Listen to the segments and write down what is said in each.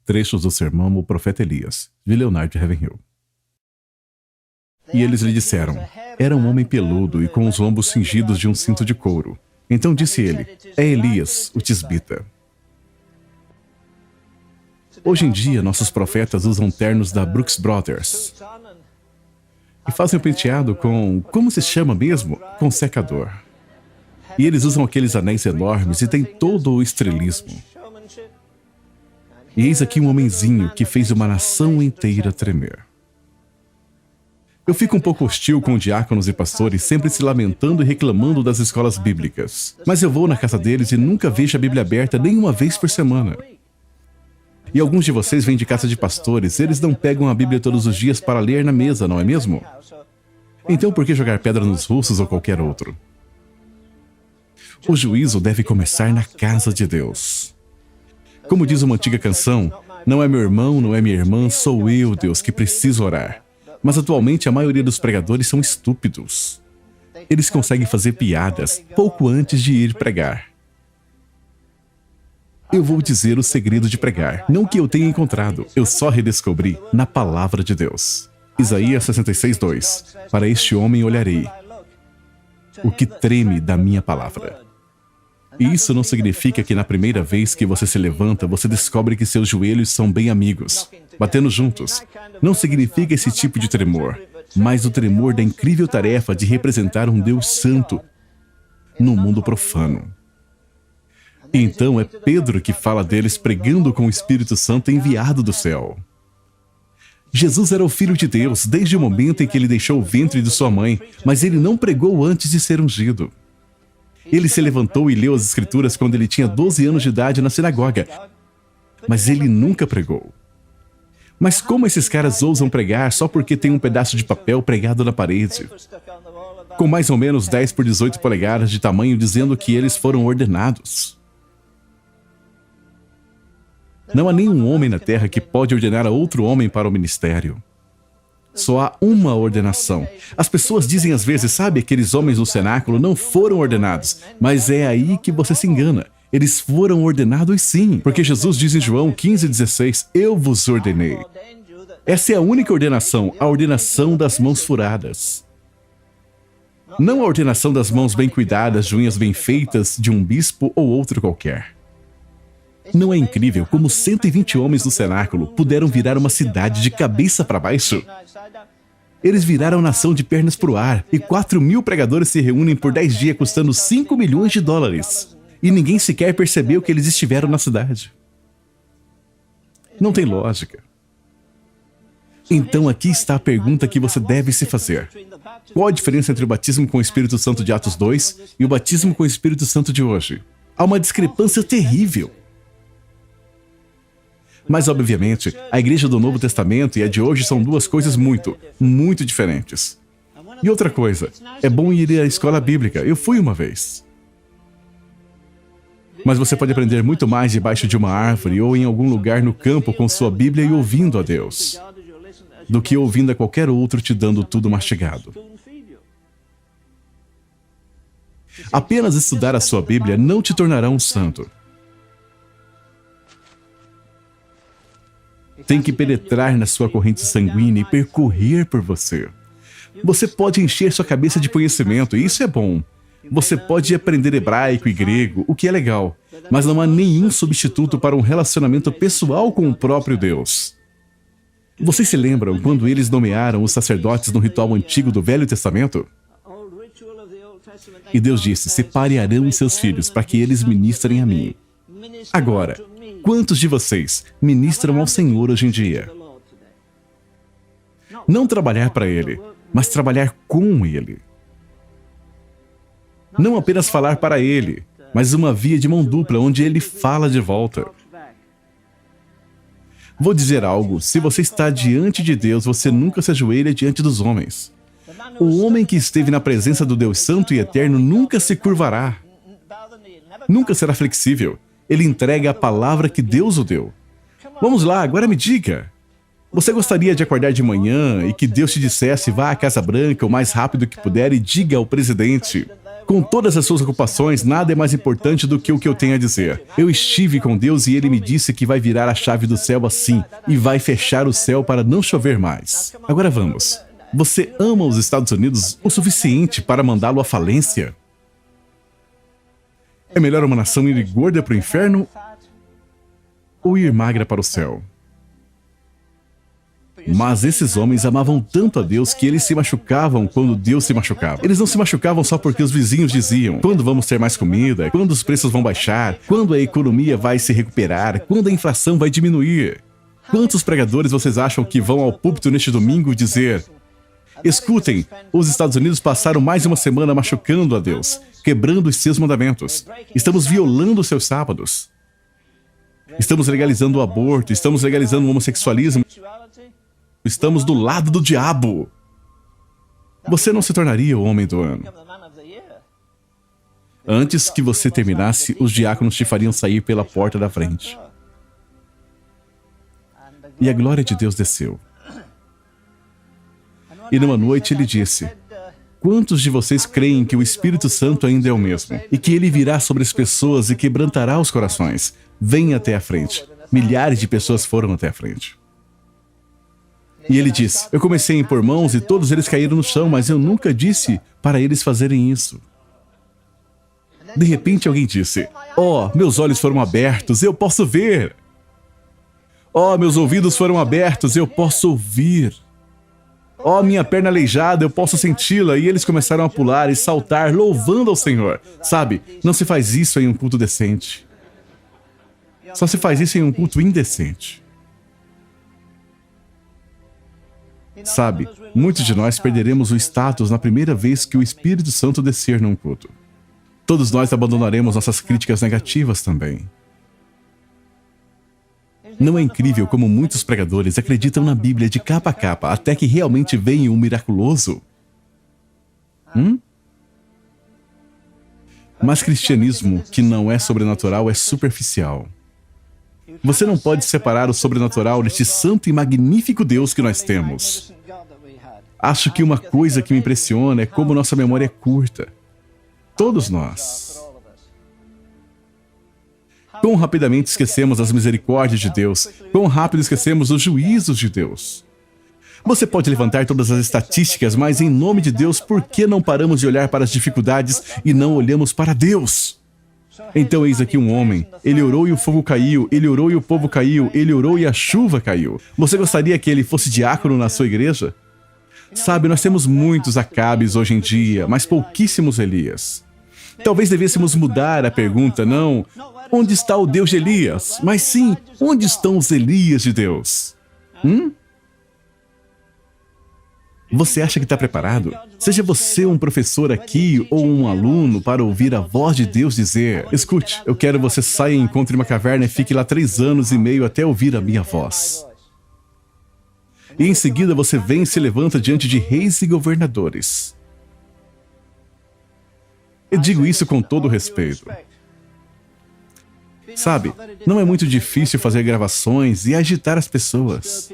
Trechos do sermão O Profeta Elias, de Leonard Ravenhill. E eles lhe disseram: era um homem peludo e com os lombos cingidos de um cinto de couro. Então disse ele: é Elias, o tisbita. Hoje em dia, nossos profetas usam ternos da Brooks Brothers e fazem o penteado com, como se chama mesmo? Com secador. E eles usam aqueles anéis enormes e tem todo o estrelismo. E eis aqui um homenzinho que fez uma nação inteira tremer. Eu fico um pouco hostil com diáconos e pastores sempre se lamentando e reclamando das escolas bíblicas. Mas eu vou na casa deles e nunca vejo a Bíblia aberta nem uma vez por semana. E alguns de vocês vêm de casa de pastores, eles não pegam a Bíblia todos os dias para ler na mesa, não é mesmo? Então por que jogar pedra nos russos ou qualquer outro? O juízo deve começar na casa de Deus. Como diz uma antiga canção, não é meu irmão, não é minha irmã, sou eu, Deus, que preciso orar. Mas atualmente a maioria dos pregadores são estúpidos. Eles conseguem fazer piadas pouco antes de ir pregar. Eu vou dizer o segredo de pregar, não que eu tenha encontrado, eu só redescobri na palavra de Deus. Isaías 66:2. Para este homem olharei, o que treme da minha palavra. E isso não significa que na primeira vez que você se levanta, você descobre que seus joelhos são bem amigos, batendo juntos. Não significa esse tipo de tremor, mas o tremor da incrível tarefa de representar um Deus santo no mundo profano. E então é Pedro que fala deles pregando com o Espírito Santo enviado do céu. Jesus era o Filho de Deus desde o momento em que ele deixou o ventre de sua mãe, mas ele não pregou antes de ser ungido. Ele se levantou e leu as Escrituras quando ele tinha 12 anos de idade na sinagoga, mas ele nunca pregou. Mas como esses caras ousam pregar só porque tem um pedaço de papel pregado na parede, com mais ou menos 10 por 18 polegadas de tamanho, dizendo que eles foram ordenados? Não há nenhum homem na terra que pode ordenar a outro homem para o ministério. Só há uma ordenação. As pessoas dizem às vezes, sabe, aqueles homens no cenáculo não foram ordenados. Mas é aí que você se engana. Eles foram ordenados sim. Porque Jesus diz em João 15:16, eu vos ordenei. Essa é a única ordenação, a ordenação das mãos furadas. Não a ordenação das mãos bem cuidadas, de unhas bem feitas, de um bispo ou outro qualquer. Não é incrível como 120 homens no cenáculo puderam virar uma cidade de cabeça para baixo? Eles viraram nação de pernas para o ar, e 4.000 pregadores se reúnem por 10 dias custando $5 milhões. E ninguém sequer percebeu que eles estiveram na cidade. Não tem lógica. Então aqui está a pergunta que você deve se fazer. Qual a diferença entre o batismo com o Espírito Santo de Atos 2 e o batismo com o Espírito Santo de hoje? Há uma discrepância terrível. Mas, obviamente, a igreja do Novo Testamento e a de hoje são duas coisas muito diferentes. E outra coisa, é bom ir à escola bíblica. Eu fui uma vez. Mas você pode aprender muito mais debaixo de uma árvore ou em algum lugar no campo com sua Bíblia e ouvindo a Deus, do que ouvindo a qualquer outro te dando tudo mastigado. Apenas estudar a sua Bíblia não te tornará um santo. Tem que penetrar na sua corrente sanguínea e percorrer por você. Você pode encher sua cabeça de conhecimento, e isso é bom. Você pode aprender hebraico e grego, o que é legal, mas não há nenhum substituto para um relacionamento pessoal com o próprio Deus. Vocês se lembram quando eles nomearam os sacerdotes no ritual antigo do Velho Testamento? E Deus disse, separe Arão e seus filhos para que eles ministrem a mim. Agora, quantos de vocês ministram ao Senhor hoje em dia? Não trabalhar para Ele, mas trabalhar com Ele. Não apenas falar para Ele, mas uma via de mão dupla onde Ele fala de volta. Vou dizer algo, se você está diante de Deus, você nunca se ajoelha diante dos homens. O homem que esteve na presença do Deus Santo e Eterno nunca se curvará. Nunca será flexível. Ele entrega a palavra que Deus o deu. Vamos lá, agora me diga. Você gostaria de acordar de manhã e que Deus te dissesse, vá à Casa Branca o mais rápido que puder e diga ao presidente, Com todas as suas ocupações, nada é mais importante do que o que eu tenho a dizer. Eu estive com Deus e Ele me disse que vai virar a chave do céu assim e vai fechar o céu para não chover mais. Agora vamos. Você ama os Estados Unidos o suficiente para mandá-lo à falência? É melhor uma nação ir gorda para o inferno ou ir magra para o céu? Mas esses homens amavam tanto a Deus que eles se machucavam quando Deus se machucava. Eles não se machucavam só porque os vizinhos diziam: quando vamos ter mais comida? Quando os preços vão baixar? Quando a economia vai se recuperar? Quando a inflação vai diminuir? Quantos pregadores vocês acham que vão ao púlpito neste domingo dizer: escutem, os Estados Unidos passaram mais uma semana machucando a Deus, quebrando os seus mandamentos. Estamos violando os seus sábados. Estamos legalizando o aborto, estamos legalizando o homossexualismo. Estamos do lado do diabo. Você não se tornaria o homem do ano. Antes que você terminasse, os diáconos te fariam sair pela porta da frente. E a glória de Deus desceu. E numa noite ele disse: quantos de vocês creem que o Espírito Santo ainda é o mesmo? E que ele virá sobre as pessoas e quebrantará os corações? Venha até a frente. Milhares de pessoas foram até a frente. E ele disse: eu comecei a impor mãos e todos eles caíram no chão, mas eu nunca disse para eles fazerem isso. De repente alguém disse: oh, meus olhos foram abertos, eu posso ver. Oh, meus ouvidos foram abertos, eu posso ouvir. Oh, minha perna aleijada, eu posso senti-la. E eles começaram a pular e saltar, louvando ao Senhor. Sabe, não se faz isso em um culto decente. Só se faz isso em um culto indecente. Sabe, muitos de nós perderemos o status na primeira vez que o Espírito Santo descer num culto. Todos nós abandonaremos nossas críticas negativas também. Não é incrível como muitos pregadores acreditam na Bíblia de capa a capa até que realmente venha um miraculoso? Mas cristianismo que não é sobrenatural é superficial. Você não pode separar o sobrenatural deste santo e magnífico Deus que nós temos. Acho que uma coisa que me impressiona é como nossa memória é curta. Todos nós. Quão rapidamente esquecemos as misericórdias de Deus. Quão rápido esquecemos os juízos de Deus. Você pode levantar todas as estatísticas, mas em nome de Deus, por que não paramos de olhar para as dificuldades e não olhamos para Deus? Então eis aqui um homem, ele orou e o fogo caiu, ele orou e o povo caiu, ele orou e a chuva caiu. Você gostaria que ele fosse diácono na sua igreja? Sabe, nós temos muitos Acabes hoje em dia, mas pouquíssimos Elias. Talvez devêssemos mudar a pergunta, não, onde está o Deus de Elias? Mas sim, onde estão os Elias de Deus? Você acha que está preparado? Seja você um professor aqui ou um aluno para ouvir a voz de Deus dizer: escute, eu quero você saia e encontre uma caverna e fique lá 3 anos e meio até ouvir a minha voz. E em seguida você vem e se levanta diante de reis e governadores. Eu digo isso com todo respeito. Sabe, não é muito difícil fazer gravações e agitar as pessoas.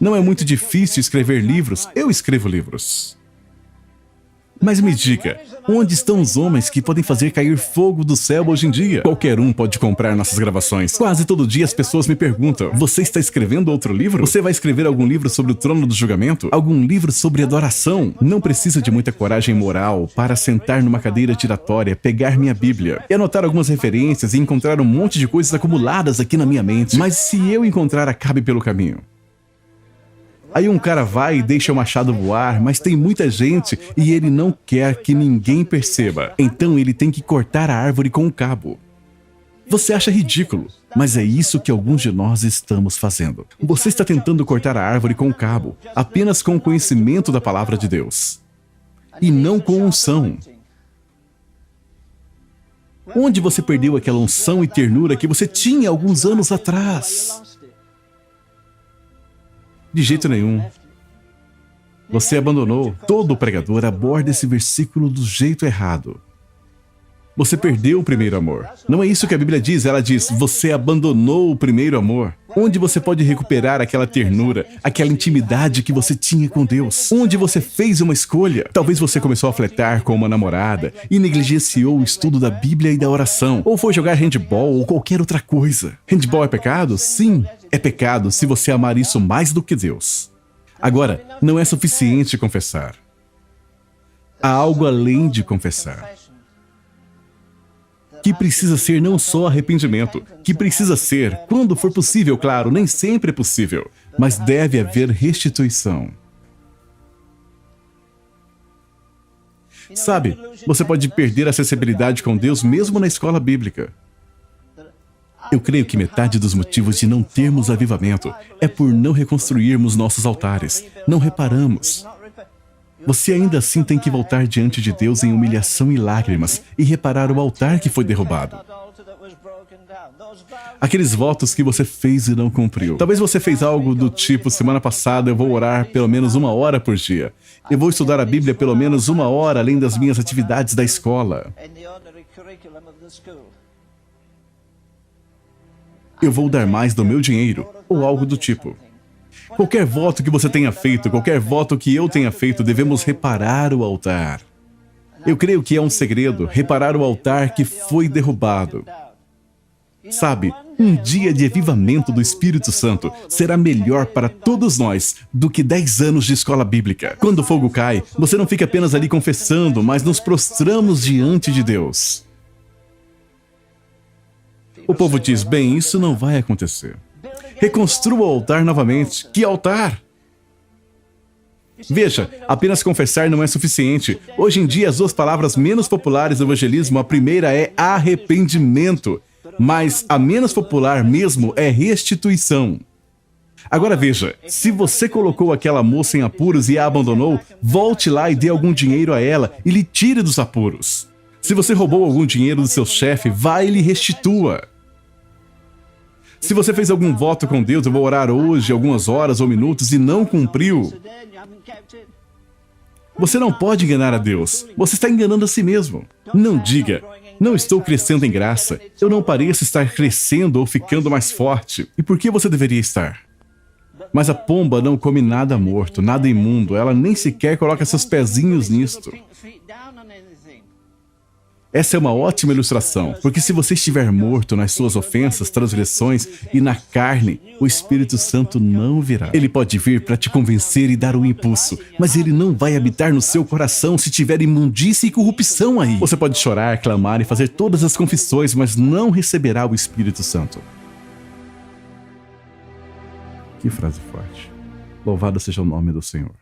Não é muito difícil escrever livros. Eu escrevo livros. Mas me diga, onde estão os homens que podem fazer cair fogo do céu hoje em dia? Qualquer um pode comprar nossas gravações. Quase todo dia as pessoas me perguntam: você está escrevendo outro livro? Você vai escrever algum livro sobre o trono do julgamento? Algum livro sobre adoração? Não precisa de muita coragem moral para sentar numa cadeira giratória, pegar minha Bíblia e anotar algumas referências e encontrar um monte de coisas acumuladas aqui na minha mente. Mas se eu encontrar Acabe pelo caminho? Aí um cara vai e deixa o machado voar, mas tem muita gente e ele não quer que ninguém perceba. Então ele tem que cortar a árvore com um cabo. Você acha ridículo, mas é isso que alguns de nós estamos fazendo. Você está tentando cortar a árvore com um cabo, apenas com o conhecimento da palavra de Deus. E não com unção. Onde você perdeu aquela unção e ternura que você tinha alguns anos atrás? De jeito nenhum. Você abandonou. Todo pregador aborda esse versículo do jeito errado. Você perdeu o primeiro amor. Não é isso que a Bíblia diz, ela diz, você abandonou o primeiro amor. Onde você pode recuperar aquela ternura, aquela intimidade que você tinha com Deus? Onde você fez uma escolha? Talvez você começou a flertar com uma namorada e negligenciou o estudo da Bíblia e da oração. Ou foi jogar handball ou qualquer outra coisa. Handball é pecado? Sim, é pecado se você amar isso mais do que Deus. Agora, não é suficiente confessar. Há algo além de confessar. Que precisa ser não só arrependimento, que precisa ser, quando for possível, claro, nem sempre é possível, mas deve haver restituição. Sabe, você pode perder a sensibilidade com Deus mesmo na escola bíblica. Eu creio que metade dos motivos de não termos avivamento é por não reconstruirmos nossos altares, não reparamos. Você ainda assim tem que voltar diante de Deus em humilhação e lágrimas e reparar o altar que foi derrubado. Aqueles votos que você fez e não cumpriu. Talvez você fez algo do tipo, semana passada eu vou orar pelo menos 1 hora por dia. Eu vou estudar a Bíblia pelo menos 1 hora além das minhas atividades da escola. Eu vou dar mais do meu dinheiro, ou algo do tipo. Qualquer voto que você tenha feito, qualquer voto que eu tenha feito, devemos reparar o altar. Eu creio que é um segredo, reparar o altar que foi derrubado. Sabe, um dia de avivamento do Espírito Santo será melhor para todos nós do que 10 anos de escola bíblica. Quando o fogo cai, você não fica apenas ali confessando, mas nos prostramos diante de Deus. O povo diz, bem, isso não vai acontecer. Reconstrua o altar novamente. Que altar? Veja, apenas confessar não é suficiente. Hoje em dia, as 2 palavras menos populares do evangelismo, a primeira é arrependimento, mas a menos popular mesmo é restituição. Agora veja, se você colocou aquela moça em apuros e a abandonou, volte lá e dê algum dinheiro a ela e lhe tire dos apuros. Se você roubou algum dinheiro do seu chefe, vá e lhe restitua. Se você fez algum voto com Deus, eu vou orar hoje, algumas horas ou minutos, e não cumpriu, você não pode enganar a Deus. Você está enganando a si mesmo. Não diga, não estou crescendo em graça. Eu não pareço estar crescendo ou ficando mais forte. E por que você deveria estar? Mas a pomba não come nada morto, nada imundo. Ela nem sequer coloca seus pezinhos nisto. Essa é uma ótima ilustração, porque se você estiver morto nas suas ofensas, transgressões e na carne, o Espírito Santo não virá. Ele pode vir para te convencer e dar o impulso, mas ele não vai habitar no seu coração se tiver imundícia e corrupção aí. Você pode chorar, clamar e fazer todas as confissões, mas não receberá o Espírito Santo. Que frase forte. Louvado seja o nome do Senhor.